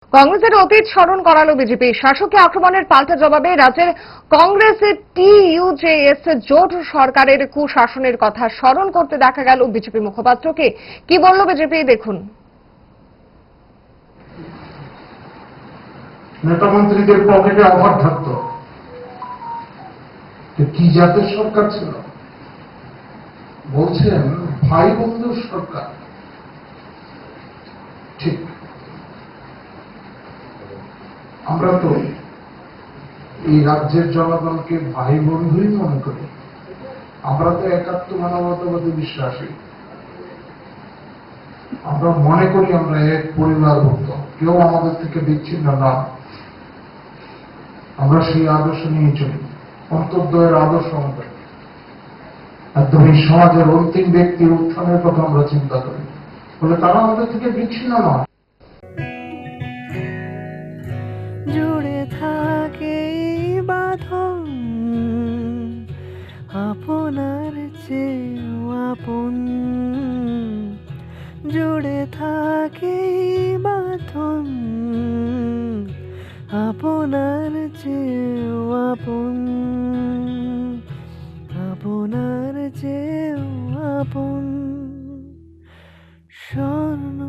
কংগ্রেসের অতীত স্মরণ করালো বিজেপি। শাসককে আক্রমণের পাল্টা জবাবে রাজ্যের কংগ্রেসের TUJS জোট সরকারের কুশাসনের কথা স্মরণ করতে দেখা গেল বিজেপি মুখপাত্রকে। কি বলল বিজেপি দেখুন। নেতা মন্ত্রীদের পকেটে অভাব থাকত, কি জাতের সরকার ছিল? বলছেন ভাই বন্ধুর সরকার। ঠিক, আমরা তো এই রাজ্যের জনগণকে ভাই বন্ধুই মনে করি। আমরা তো একাত্ম মানবতাবাদী বিশ্বাসী। আমরা মনে করি আমরা এক পরিবারভুক্ত, কেউ আমাদের থেকে বিচ্ছিন্ন না। আমরা সেই আদর্শ নিয়ে চলি, অন্তর্দয়ের আদর্শ আমাদের। একদম এই সমাজের অন্তিম ব্যক্তির উত্থানের কথা আমরা চিন্তা করি, বলে তারা আমাদের থেকে বিচ্ছিন্ন নয়। জুড়ে থাকে বাঁধন আপনার চেয়েও আপন, জুড়ে থাকে বাঁধন আপনার চেয়েও আপন, আপনার চেয়েও আপন। স্বর্ণ